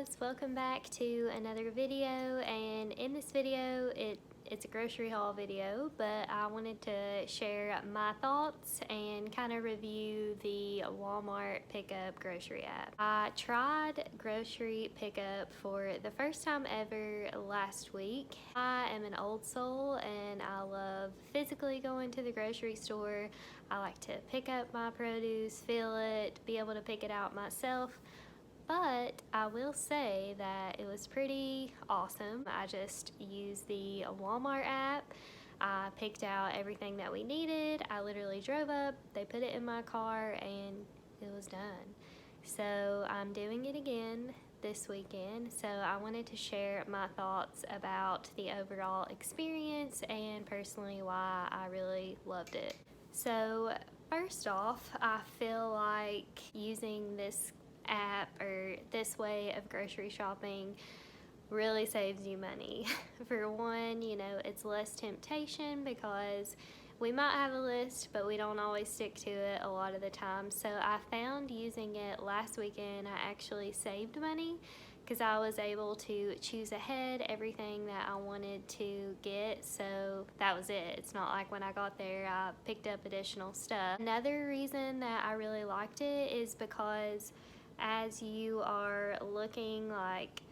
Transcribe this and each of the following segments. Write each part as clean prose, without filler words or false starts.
guys, welcome back to another video, and in this video it's a grocery haul video, but I wanted to share my thoughts and kind of review the Walmart pickup grocery app. I tried grocery pickup for the first time ever last week. I am an old soul and I love physically going to the grocery store. I like to pick up my produce, feel it, be able to pick it out myself. But I will say that it was pretty awesome. I just used the Walmart app. I picked out everything that we needed. I literally drove up, they put it in my car, and it was done. So I'm doing it again this weekend. So I wanted to share my thoughts about the overall experience and personally why I really loved it. So first off, I feel like using this app or this way of grocery shopping really saves you money. For one, you know, it's less temptation because we might have a list, but we don't always stick to it a lot of the time. So I found using it last weekend, I actually saved money because I was able to choose ahead everything that I wanted to get, so that was it. It's not like when I got there I picked up additional stuff. Another reason that I really liked it is because as you are looking, like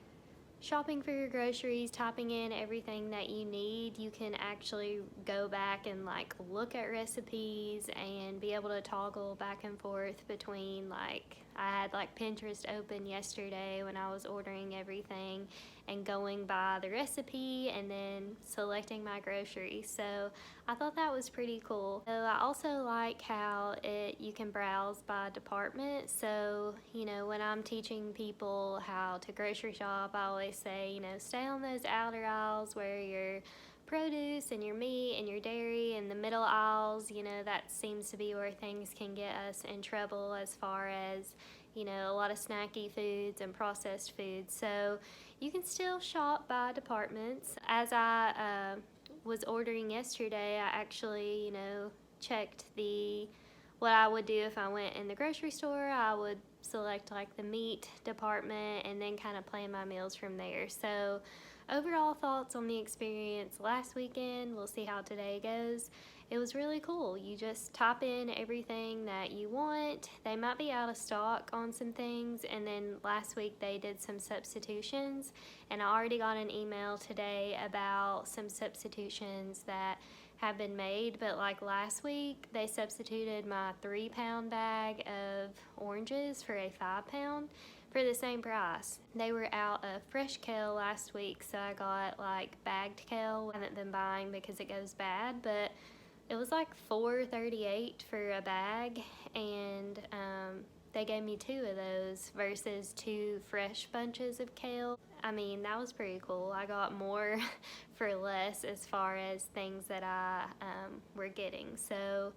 shopping for your groceries, typing in everything that you need, you can actually go back and like look at recipes and be able to toggle back and forth between, like, I had like Pinterest open yesterday when I was ordering everything and going by the recipe and then selecting my groceries. So I thought that was pretty cool. So I also like how you can browse by department. So, you know, when I'm teaching people how to grocery shop, I always say, you know, stay on those outer aisles where your produce and your meat and your dairy, and the middle aisles, you know, that seems to be where things can get us in trouble as far as, you know, a lot of snacky foods and processed foods. So you can still shop by departments. As I was ordering yesterday, I actually, you know, checked what I would do if I went in the grocery store. I would select like the meat department and then kind of plan my meals from there. So overall thoughts on the experience last weekend, we'll see how today goes. It was really cool. You just type in everything that you want. They might be out of stock on some things, and then last week they did some substitutions, and I already got an email today about some substitutions that have been made. But like last week they substituted my 3-pound bag of oranges for a 5-pound for the same price. They were out of fresh kale last week, so I got like bagged kale. I haven't been buying because it goes bad, but it was like $4.38 for a bag, and they gave me 2 of those versus 2 fresh bunches of kale. I mean, that was pretty cool. I got more for less as far as things that I were getting. So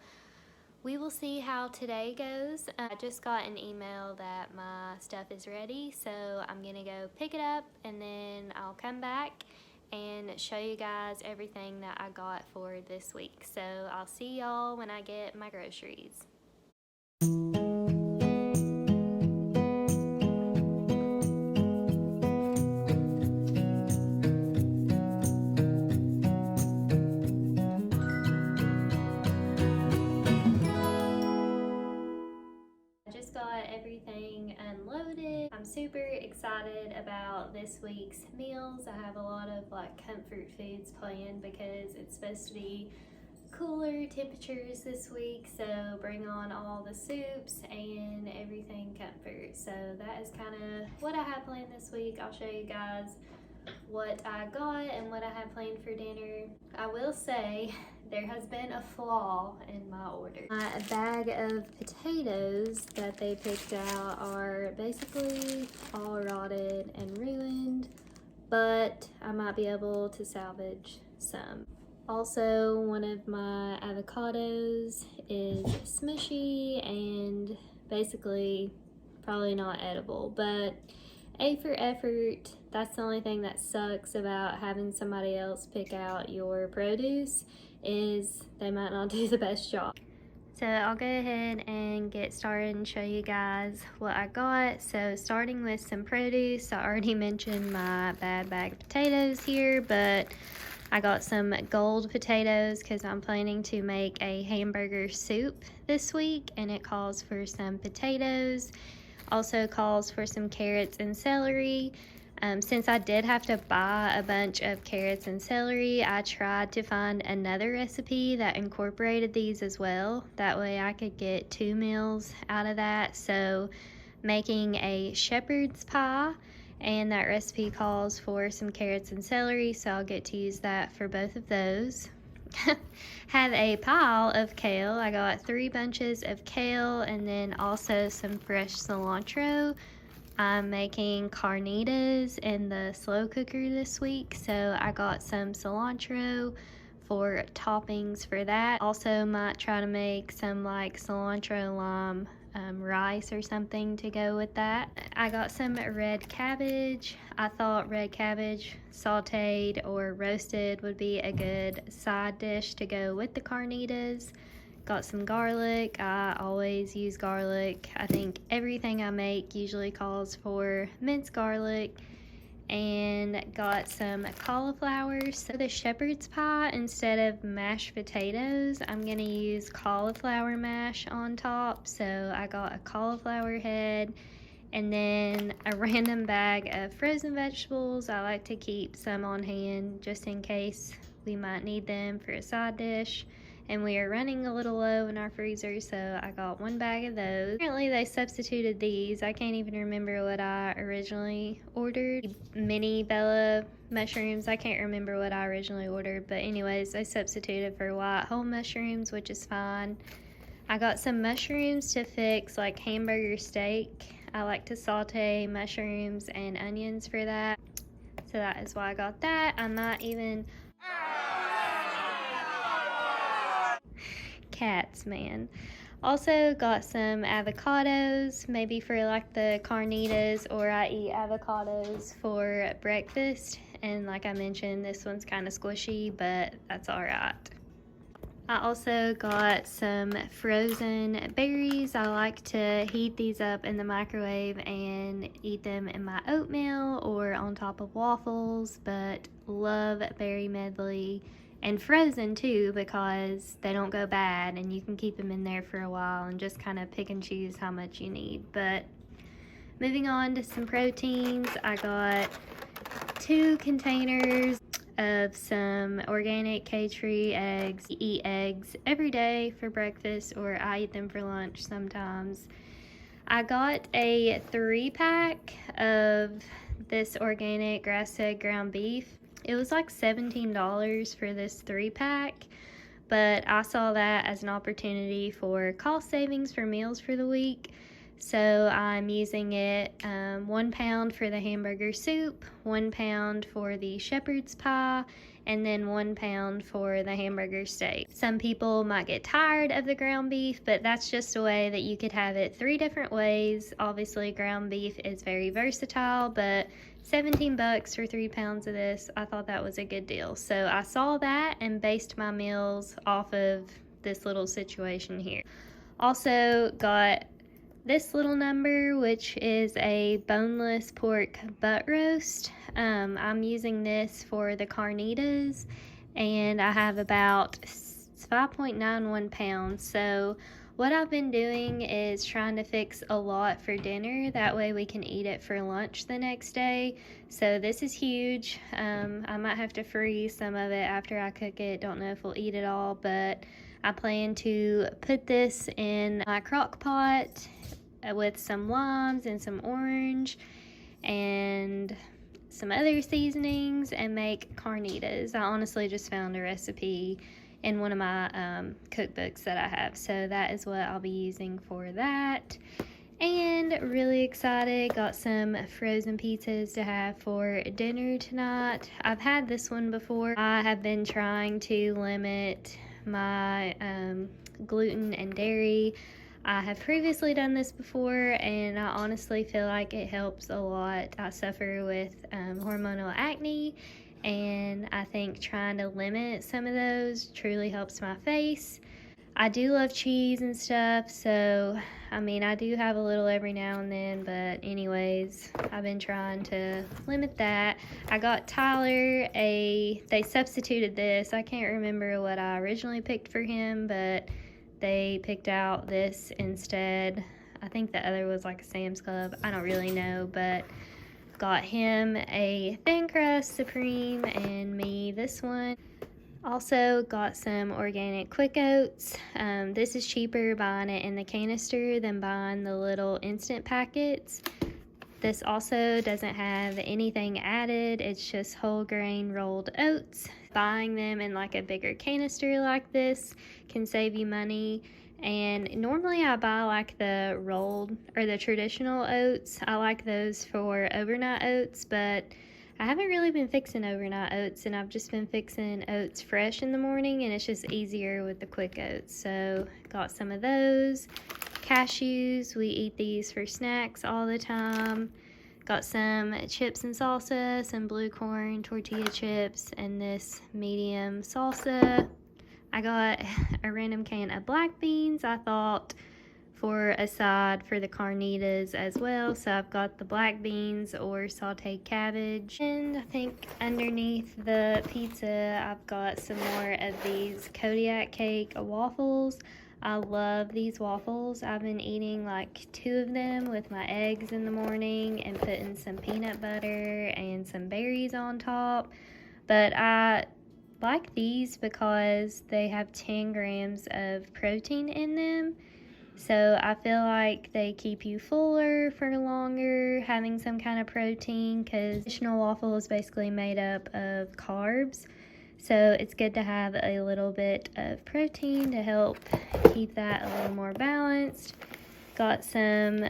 we will see how today goes. I just got an email that my stuff is ready, so I'm gonna go pick it up and then I'll come back and show you guys everything that I got for this week. So I'll see y'all when I get my groceries. Got everything unloaded. I'm super excited about this week's meals. I have a lot of like comfort foods planned because it's supposed to be cooler temperatures this week, so bring on all the soups and everything comfort. So that is kind of what I have planned this week. I'll show you guys what I got and what I have planned for dinner. I will say there has been a flaw in my order. My bag of potatoes that they picked out are basically all rotted and ruined, but I might be able to salvage some. Also, one of my avocados is smushy and basically probably not edible, but A for effort. That's the only thing that sucks about having somebody else pick out your produce, is they might not do the best job. So I'll go ahead and get started and show you guys what I got. So starting with some produce, I already mentioned my bad bag potatoes here, but I got some gold potatoes because I'm planning to make a hamburger soup this week, and it calls for some potatoes, also calls for some carrots and celery. Since I did have to buy a bunch of carrots and celery, I tried to find another recipe that incorporated these as well. That way I could get 2 meals out of that. So making a shepherd's pie, and that recipe calls for some carrots and celery, so I'll get to use that for both of those. Have a pile of kale. I got 3 bunches of kale and then also some fresh cilantro. I'm making carnitas in the slow cooker this week, so I got some cilantro for toppings for that. Also might try to make some like cilantro lime rice or something to go with that. I got some red cabbage. I thought red cabbage sauteed or roasted would be a good side dish to go with the carnitas. Got some garlic. I always use garlic. I think everything I make usually calls for minced garlic. And got some cauliflower. So the shepherd's pie, instead of mashed potatoes, I'm gonna use cauliflower mash on top. So I got a cauliflower head and then a random bag of frozen vegetables. I like to keep some on hand just in case we might need them for a side dish. And we are running a little low in our freezer, so I got 1 bag of those. Apparently they substituted these. I can't even remember what I originally ordered. Mini Bella mushrooms. I can't remember what I originally ordered, but anyways, they substituted for white whole mushrooms, which is fine. I got some mushrooms to fix like hamburger steak. I like to saute mushrooms and onions for that, so that is why I got that. I might even... Cats, man. Also got some avocados, maybe for like the carnitas, or I eat avocados for breakfast. And like I mentioned, this one's kind of squishy, but that's all right. I also got some frozen berries. I like to heat these up in the microwave and eat them in my oatmeal or on top of waffles, but love berry medley. And frozen too, because they don't go bad and you can keep them in there for a while and just kind of pick and choose how much you need. But moving on to some proteins, I got 2 containers of some organic cage-free eggs. I eat eggs every day for breakfast, or I eat them for lunch sometimes. I got a 3-pack of this organic grass-fed ground beef. It was like $17 for this 3-pack, but I saw that as an opportunity for cost savings for meals for the week. So I'm using it 1 pound for the hamburger soup, 1 pound for the shepherd's pie, and then 1 pound for the hamburger steak. Some people might get tired of the ground beef, but that's just a way that you could have it 3 different ways. Obviously, ground beef is very versatile, but 17 bucks for 3 pounds of this, I thought that was a good deal. So I saw that and based my meals off of this little situation here. Also got this little number, which is a boneless pork butt roast. I'm using this for the carnitas, and I have about 5.91 pounds. So what I've been doing is trying to fix a lot for dinner. That way we can eat it for lunch the next day. So this is huge. I might have to freeze some of it after I cook it. Don't know if we'll eat it all, but I plan to put this in my crock pot with some limes and some orange and some other seasonings and make carnitas. I honestly just found a recipe in one of my cookbooks that I have, so that is what I'll be using for that. And really excited, got some frozen pizzas to have for dinner tonight. I've had this one before. I have been trying to limit my gluten and dairy. I have previously done this before, and I honestly feel like it helps a lot. I suffer with hormonal acne, and I think trying to limit some of those truly helps my face. I do love cheese and stuff, so I mean, I do have a little every now and then, but anyways, I've been trying to limit that. I got Tyler they substituted this. I can't remember what I originally picked for him, but they picked out this instead. I think the other was like a Sam's Club. I don't really know, but got him a thin crust Supreme and me this one. Also got some organic quick oats. This is cheaper buying it in the canister than buying the little instant packets. This also doesn't have anything added. It's just whole grain rolled oats. Buying them in like a bigger canister like this can save you money. And normally I buy like the rolled or the traditional oats. I like those for overnight oats, but I haven't really been fixing overnight oats, and I've just been fixing oats fresh in the morning, and it's just easier with the quick oats. So got some of those. Cashews, we eat these for snacks all the time. Got some chips and salsa, some blue corn tortilla chips, and this medium salsa. I got a random can of black beans. I thought for a side for the carnitas as well, so I've got the black beans or sauteed cabbage. And I think underneath the pizza I've got some more of these Kodiak cake waffles. I love these waffles. I've been eating like 2 of them with my eggs in the morning and putting some peanut butter and some berries on top. But I like these because they have 10 grams of protein in them. So I feel like they keep you fuller for longer, having some kind of protein, because traditional waffle is basically made up of carbs. So it's good to have a little bit of protein to help keep that a little more balanced. Got some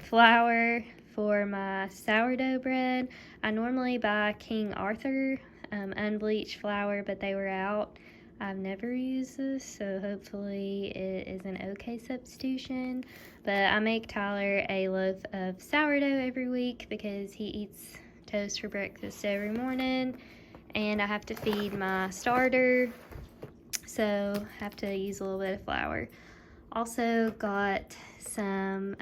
flour for my sourdough bread. I normally buy King Arthur unbleached flour, but they were out. I've never used this, so hopefully it is an okay substitution. But I make Tyler a loaf of sourdough every week because he eats toast for breakfast every morning, and I have to feed my starter, so have to use a little bit of flour. Also got some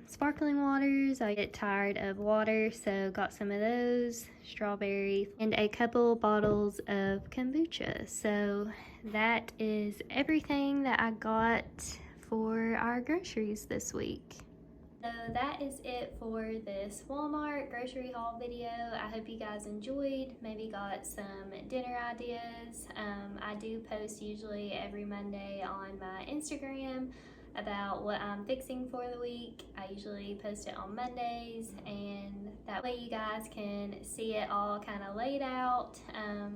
sparkling waters. I get tired of water, so got some of those, strawberry, and a couple bottles of kombucha. So that is everything that I got for our groceries this week. So that is it for this Walmart grocery haul video. I hope you guys enjoyed, maybe got some dinner ideas. I do post usually every Monday on my Instagram about what I'm fixing for the week. I usually post it on Mondays, and that way you guys can see it all kind of laid out.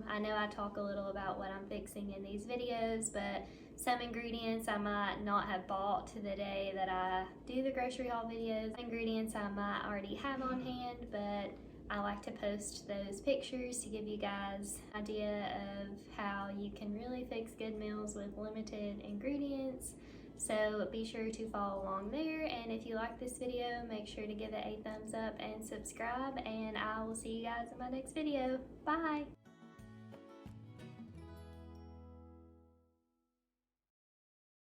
I know I talk a little about what I'm fixing in these videos, but some ingredients I might not have bought the day that I do the grocery haul videos. Ingredients I might already have on hand, but I like to post those pictures to give you guys an idea of how you can really fix good meals with limited ingredients. So be sure to follow along there, and if you like this video, make sure to give it a thumbs up and subscribe, and I will see you guys in my next video. Bye!